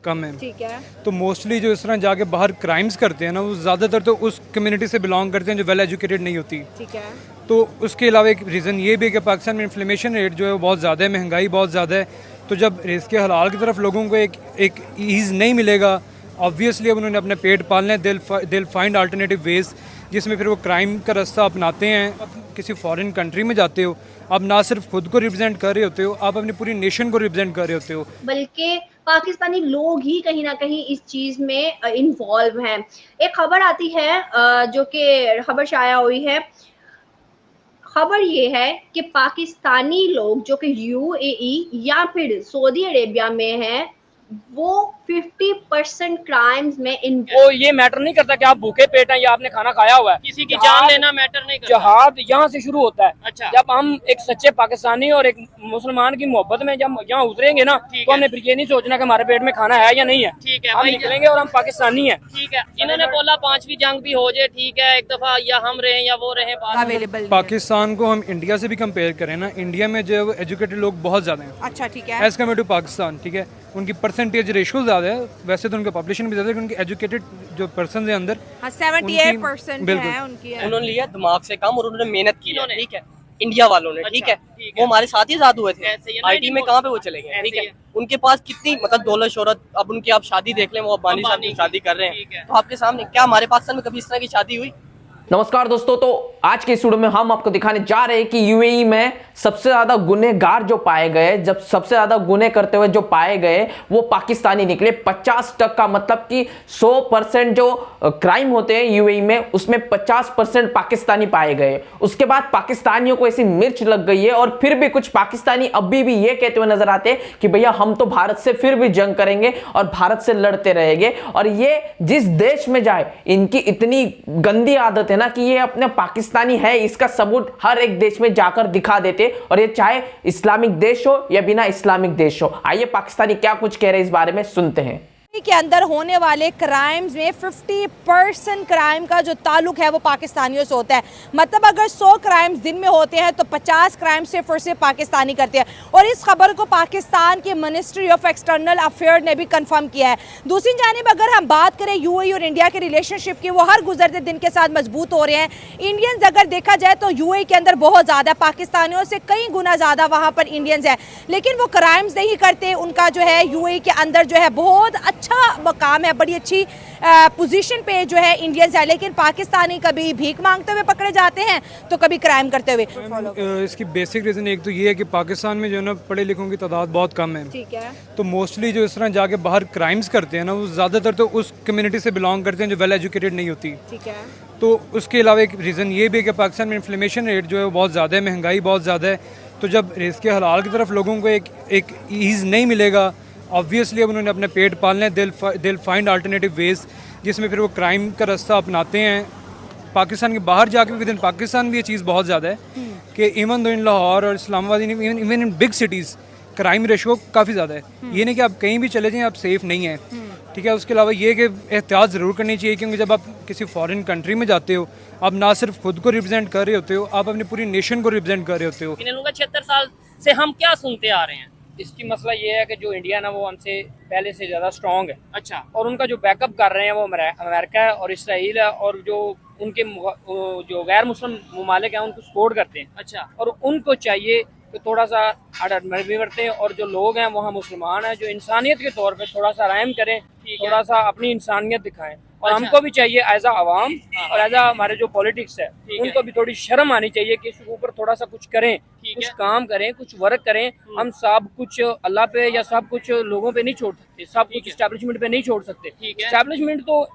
कम है। ठीक है। तो मोस्टली जो इस तरह जाके बाहर क्राइम्स करते हैं ना, वो ज़्यादातर तो उस कम्युनिटी से बिलोंग करते हैं जो वेल एजुकेटेड नहीं होती। ठीक है। तो उसके अलावा एक रीज़न ये भी है कि पाकिस्तान में इन्फ्लेमेशन रेट जो है वो बहुत ज़्यादा है, महंगाई बहुत ज़्यादा है। तो जब रिस्क के हलाल की तरफ लोगों को एक ईज़ नहीं मिलेगा, ऑब्वियसली अब उन्होंने अपने पेट पालने हैं, दिल फाइंड अल्टरनेटिव वेज, जिसमें फिर वो क्राइम का रास्ता अपनाते हैं। अब किसी फॉरेन कंट्री में जाते हो, आप ना सिर्फ खुद को रिप्रेजेंट कर रहे होते हो, आप अपनी पूरी नेशन को रिप्रेजेंट कर रहे होते हो। बल्कि पाकिस्तानी लोग ही कहीं ना कहीं इस चीज में इन्वॉल्व हैं। एक खबर आती है जो कि खबर शाया हुई है। खबर ये है कि पाकिस्तानी लोग जो कि यूएई या फिर सऊदी अरेबिया में हैं, वो 50% क्राइम्स में वो ये मैटर नहीं करता कि आप भूखे पेट हैं या आपने खाना खाया हुआ है। किसी की जान लेना मैटर नहीं करता। जहाद यहाँ से शुरू होता है। अच्छा। जब हम एक सच्चे पाकिस्तानी और एक मुसलमान की मोहब्बत में जब यहाँ उतरेंगे ना, तो हमने फिर ये नहीं सोचना कि हमारे पेट में खाना है या नहीं है। ठीक है हम भाई, निकलेंगे और हम पाकिस्तानी हैं। ठीक है। इन्होंने बोला 5वीं जंग भी हो जाए, ठीक है, एक दफा या हम रहे या वो रहे, अवेलेबल। पाकिस्तान को हम इंडिया से भी कंपेयर करें ना, इंडिया में जो एजुकेटेड लोग बहुत ज़्यादा हैं अच्छा ठीक है। As compare to Pakistan. ठीक है, उनकी परसेंटेज रेशो ज़्यादा है, वैसे तो उनका पॉपुलेशन भी ज़्यादा है, उनकी एजुकेटेड जो पर्सन है अंदर 78% बिल्कुल। है उनकी। उन्होंने लिया दिमाग से काम और उन्होंने मेहनत की है, किन्होंने? ठीक है, इंडिया वालों ने। अच्छा, ठीक है, ठीक है। वो हमारे साथ ही आजाद हुए थे। ऐसे ही है ना, आईटी में कहाँ पे वो चले गए? ऐसे ठीक ही है, है। उनके पास कितनी मतलब दौलत शोहरत, अब उनकी आप शादी देख लें, वो अब्बानी साहब की शादी कर रहे ठीक है। हैं, तो आपके सामने क्या हमारे पाकिस्तान में कभी इस तरह की शादी हुई? नमस्कार दोस्तों, तो आज के इस वीडियो में हम आपको दिखाने जा रहे हैं कि यूएई में सबसे ज्यादा गुनहगार जो पाए गए, जब सबसे ज्यादा गुनह करते हुए जो पाए गए वो पाकिस्तानी निकले। 50% मतलब कि 100% जो क्राइम होते हैं यूएई में, उसमें 50% पाकिस्तानी पाए गए। उसके बाद पाकिस्तानियों को ऐसी मिर्च लग गई है और फिर भी कुछ पाकिस्तानी अभी भी ये कहते हुए नजर आते हैं कि भैया हम तो भारत से फिर भी जंग करेंगे और भारत से लड़ते रहेंगे। और ये जिस देश में जाए, इनकी इतनी गंदी आदत है ना कि ये अपने पाकिस्तानी है, इसका सबूत हर एक देश में जाकर दिखा देते, और ये चाहे इस्लामिक देश हो या बिना इस्लामिक देश हो। आइए पाकिस्तानी क्या कुछ कह रहे हैं इस बारे में सुनते हैं। के अंदर होने वाले क्राइम्स में 50% क्राइम का जो ताल्लुक है वो पाकिस्तानियों से होता है। मतलब अगर 100 क्राइम्स दिन में होते हैं तो 50 क्राइम सिर्फ और सिर्फ पाकिस्तानी करते हैं। और इस खबर को पाकिस्तान के मिनिस्ट्री ऑफ एक्सटर्नल अफेयर ने भी कंफर्म किया है। दूसरी जानिब अगर हम बात करें यूएई और इंडिया के रिलेशनशिप की, वो हर गुजरते दिन के साथ मजबूत हो रहे हैं। इंडियंस अगर देखा जाए तो यूएई के अंदर बहुत ज़्यादा, पाकिस्तानियों से कई गुना ज़्यादा वहाँ पर इंडियंस है, लेकिन वो क्राइम्स नहीं करते। उनका जो है यूएई के अंदर जो है बहुत अच्छा मकाम है, बड़ी अच्छी पोजीशन पे जो है इंडियंस है। लेकिन पाकिस्तानी कभी भीख मांगते हुए पकड़े जाते हैं तो कभी क्राइम करते हुए। इसकी बेसिक रीज़न एक तो ये है कि पाकिस्तान में जो है ना पढ़े लिखों की तादाद बहुत कम है। ठीक है। तो मोस्टली जो इस तरह जाके बाहर क्राइम्स करते हैं ना, वो ज़्यादातर तो उस कम्युनिटी से बिलोंग करते हैं जो वेल एजुकेटेड नहीं होती। ठीक है। तो उसके अलावा एक रीज़न ये भी है कि पाकिस्तान में इन्फ्लेमेशन रेट जो है वो बहुत ज़्यादा है, महंगाई बहुत ज़्यादा है। तो जब रिस्क के हलाल की तरफ लोगों को एक ईज़ नहीं मिलेगा, ऑब्वियसली अब उन्होंने अपने पेट पालने हैं, दिल फाइंड अल्टरनेटिव वेज, जिसमें फिर वो क्राइम का रास्ता अपनाते हैं। पाकिस्तान के बाहर जाके विद इन पाकिस्तान भी ये चीज़ बहुत ज़्यादा है कि इवन दो इन लाहौर और Islamabad, even in big cities crime ratio काफ़ी ज़्यादा है। ये नहीं कि आप कहीं भी चले जाएं आप सेफ़ नहीं हैं। ठीक है, उसके अलावा ये कि एहतियात ज़रूर करनी चाहिए, क्योंकि जब आप किसी फॉरेन कंट्री में जाते हो, आप ना सिर्फ खुद को रिप्रेजेंट कर रहे होते हो, आप अपनी पूरी नेशन को रिप्रेजेंट कर रहे होते हो। इन लोगों का 76 साल से हम क्या सुनते आ रहे हैं? इसकी मसला ये है कि जो इंडिया ना वो हमसे पहले से ज़्यादा स्ट्रॉन्ग है। अच्छा। और उनका जो बैकअप कर रहे हैं वो अमेरिका है और इसराइल है, और जो उनके जो गैर मुस्लिम ममालिक हैं उनको सपोर्ट करते हैं। अच्छा। और उनको चाहिए कि थोड़ा सा अडमेट बरतें, और जो लोग हैं वहाँ मुसलमान हैं, जो इंसानियत के तौर पे थोड़ा सा रहम करें, थोड़ा सा अपनी इंसानियत दिखाएं। और अच्छा। हमको भी चाहिए एज आ आवाम और एज आ हमारे जो पॉलिटिक्स है, ठीक उनको भी थोड़ी शर्म आनी चाहिए कि इसके ऊपर थोड़ा सा कुछ करें, कुछ काम करें, कुछ वर्क करें। हम सब कुछ अल्लाह पे या सब कुछ लोगों पे नहीं छोड़ सकते, सब कुछ इस्टेब्लिशमेंट पे नहीं छोड़ सकते। इस्टेब्लिशमेंट तो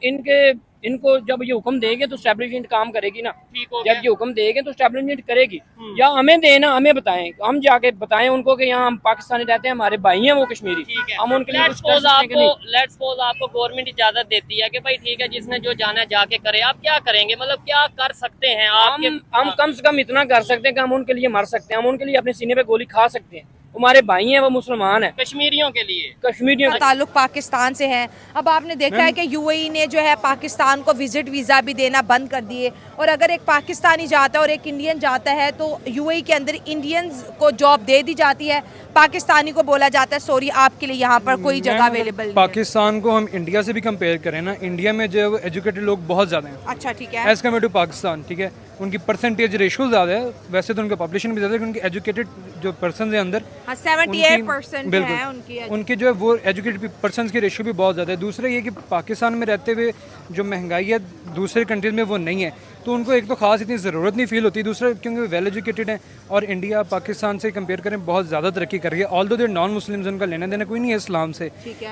इनको जब ये हुक्म देंगे तो स्टैब्लिशमेंट काम करेगी ना। जब ये हुक्म देंगे तो स्टैब्लिशमेंट करेगी। या हमें देना, हमें बताएं, हम जाके बताएं उनको कि यहाँ हम पाकिस्तानी रहते हैं, हमारे भाई हैं वो कश्मीरी, हम उनके लिए कुछ कर सकते हैं कि नहीं। लेट्स सपोज आपको गवर्नमेंट इजाजत देती है कि भाई ठीक है, जिसने जो जाना है जाके करे, आप क्या करेंगे? मतलब क्या कर सकते हैं आप? हम कम से कम इतना कर सकते हैं कि हम उनके लिए मर सकते हैं, हम उनके लिए अपने सीने पे गोली खा सकते हैं, हमारे भाई हैं, वो मुसलमान हैं। कश्मीरियों के लिए कश्मीरियों के ताल्लुक पाकिस्तान से है। अब आपने देखा है कि यूएई ने जो है पाकिस्तान को विजिट वीज़ा भी देना बंद कर दिए, और अगर एक पाकिस्तानी जाता है और एक इंडियन जाता है तो यूएई के अंदर इंडियंस को जॉब दे दी जाती है, पाकिस्तानी को बोला जाता है सॉरी आपके लिए यहाँ पर कोई जगह अवेलेबल नहीं है। पाकिस्तान को हम इंडिया से भी कंपेयर करें ना, इंडिया में जो एजुकेटेड लोग बहुत ज़्यादा हैं अच्छा ठीक है। एज़ कम्पेयर टू पाकिस्तान, ठीक है। उनकी परसेंटेज रेशो ज़्यादा है, वैसे तो उनका पॉपुलेशन भी ज़्यादा है, उनकी एजुकेटेड जो पर्सन है अंदर 78% है उनकी उनके जो है वो एजुकेटेड पर्सन की रेशो भी बहुत ज़्यादा है। दूसरा ये कि पाकिस्तान में रहते हुए जो महंगाई है दूसरे कंट्रीज़ में वो नहीं है, तो उनको एक तो ख़ास इतनी ज़रूरत नहीं फील होती, दूसरा क्योंकि वो वेल एजुकेटेड हैं और इंडिया पाकिस्तान से कंपेयर करें बहुत ज़्यादा तरक्की कर रही है। ऑल दो दे नॉन मुस्लिम्स, उनका लेना देना कोई नहीं है इस्लाम से,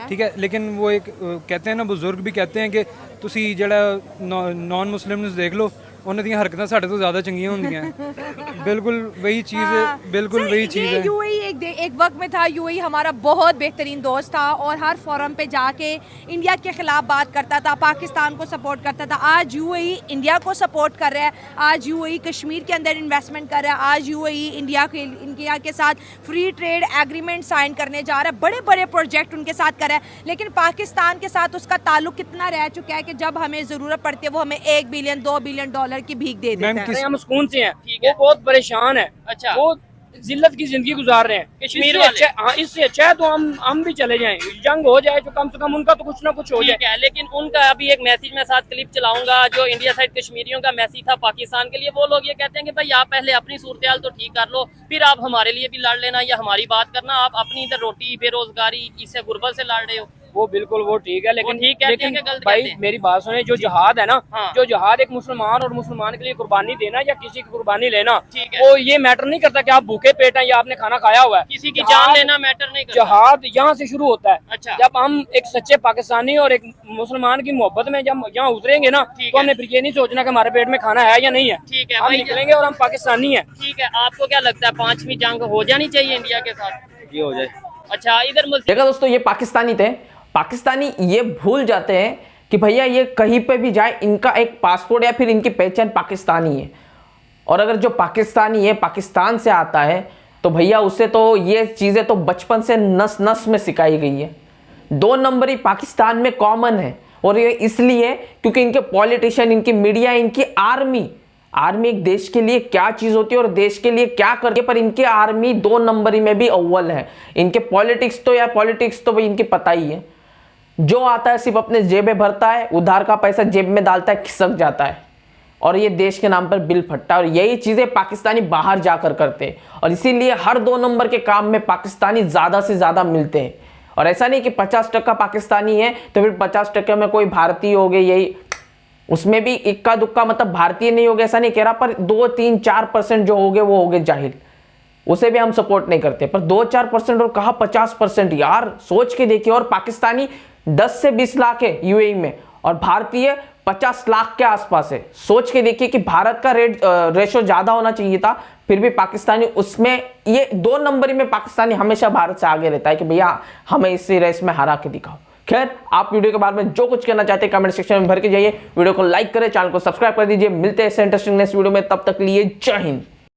ठीक है। लेकिन वो एक कहते हैं ना, बुजुर्ग भी कहते हैं कि तुसी जड़ा नॉन मुस्लिम्स देख लो, उन्होंने दी हरकतां साढ़े तो ज़्यादा चंगियां होंदियां। बिल्कुल वही चीज़ है, बिल्कुल वही चीज़ है। यूएई एक वक्त में था, यूएई हमारा बहुत बेहतरीन दोस्त था और हर फोरम पे जाके इंडिया के खिलाफ बात करता था, पाकिस्तान को सपोर्ट करता था। आज यूएई इंडिया को सपोर्ट कर रहा है, आज यूएई कश्मीर के अंदर इन्वेस्टमेंट कर रहा है, आज यूएई इंडिया के साथ फ्री ट्रेड एग्रीमेंट साइन करने जा रहा है, बड़े बड़े प्रोजेक्ट उनके साथ कर रहा है। लेकिन पाकिस्तान के साथ उसका ताल्लुक कितना रह चुका है कि जब हमें ज़रूरत पड़ती है वो हमें $1 बिलियन $2 बिलियन की भीख दे देता है। हम सुकून से हैं, वो बहुत परेशान है। अच्छा। वो जिल्लत की जिंदगी गुजार रहे हैं कश्मीर वाले। हाँ, इससे अच्छा है तो हम भी चले जाएं, जंग हो जाए तो कम से कम उनका तो कुछ ना कुछ हो जाए। ठीक है, लेकिन उनका अभी एक मैसेज मैं साथ क्लिप चलाऊंगा जो इंडिया साइड कश्मीरियों का मैसेज था पाकिस्तान के लिए। वो लोग ये कहते हैं कि भाई आप पहले अपनी सूरत हाल तो ठीक कर लो, फिर आप हमारे लिए भी लड़ लेना या हमारी बात करना। आप अपनी इधर रोटी बेरोजगारी इससे गुर्बत से लड़ रहे हो। वो बिल्कुल वो ठीक है, लेकिन ठीक कहते हैं कि गलत भाई कहते हैं? मेरी बात सुने, जो जहाद है ना, हाँ। जो जहाद एक मुसलमान और मुसलमान के लिए कुर्बानी देना या किसी की कुर्बानी लेना, ठीक है। वो ये मैटर नहीं करता कि आप भूखे पेट हैं या आपने खाना खाया हुआ है। किसी की जान लेना मैटर नहीं करता। जहाद यहाँ से शुरू होता है। अच्छा। जब हम एक सच्चे पाकिस्तानी और एक मुसलमान की मोहब्बत में जब यहाँ उतरेंगे ना, तो हमने फिर ये नहीं सोचना कि हमारे पेट में खाना है या नहीं है। ठीक है हम भाई, निकलेंगे और हम पाकिस्तानी हैं। ठीक है, आपको क्या लगता है 5वीं जंग हो जानी चाहिए इंडिया के साथ? ये हो जाए। अच्छा, इधर देखा दोस्तों, ये पाकिस्तानी थे। पाकिस्तानी ये भूल जाते हैं कि भैया ये कहीं पे भी जाए इनका एक पासपोर्ट या फिर इनकी पहचान पाकिस्तानी है, और अगर जो पाकिस्तानी है पाकिस्तान से आता है तो भैया उससे तो ये चीज़ें तो बचपन से नस नस में सिखाई गई है। 2 नंबरी पाकिस्तान में कॉमन है, और ये इसलिए क्योंकि इनके पॉलिटिशियन, इनकी मीडिया, इनकी आर्मी एक देश के लिए क्या चीज़ होती है और देश के लिए क्या करती है, पर इनकी आर्मी 2 नंबरी में भी अव्वल है। इनके पॉलिटिक्स तो भाई इनकी पता ही है, जो आता है सिर्फ अपने जेब में भरता है, उधार का पैसा जेब में डालता है, खिसक जाता है, और ये देश के नाम पर बिल फटता है। और यही चीज़ें पाकिस्तानी बाहर जाकर करते हैं, और इसीलिए हर 2 नंबर के काम में पाकिस्तानी ज़्यादा से ज़्यादा मिलते हैं। और ऐसा नहीं कि 50% पाकिस्तानी है तो फिर 50% में कोई भारतीय हो गए, यही उसमें भी इक्का दुक्का मतलब भारतीय नहीं हो गया, ऐसा नहीं कह रहा, पर 2, 3, 4% जो हो गए वो हो गए जाहिल, उसे भी हम सपोर्ट नहीं करते। पर 2-4% और कहा 50%, यार सोच के देखिए। और पाकिस्तानी 10 से 20 लाख है यूएई में, और भारतीय 50 लाख के आसपास है। सोच के देखिए कि भारत का रेशो ज्यादा होना चाहिए था, फिर भी पाकिस्तानी उसमें ये 2 नंबरी में पाकिस्तानी हमेशा भारत से आगे रहता है कि भैया हमें इस रेस में हरा के दिखाओ। खैर, आप वीडियो के बारे में जो कुछ कहना चाहते हैं कमेंट सेक्शन में भर के जाइए, वीडियो को लाइक करें, चैनल को सब्सक्राइब कर दीजिए। मिलते हैं इंटरेस्टिंग नेक्स्ट वीडियो में, तब तक लिए जय हिंद।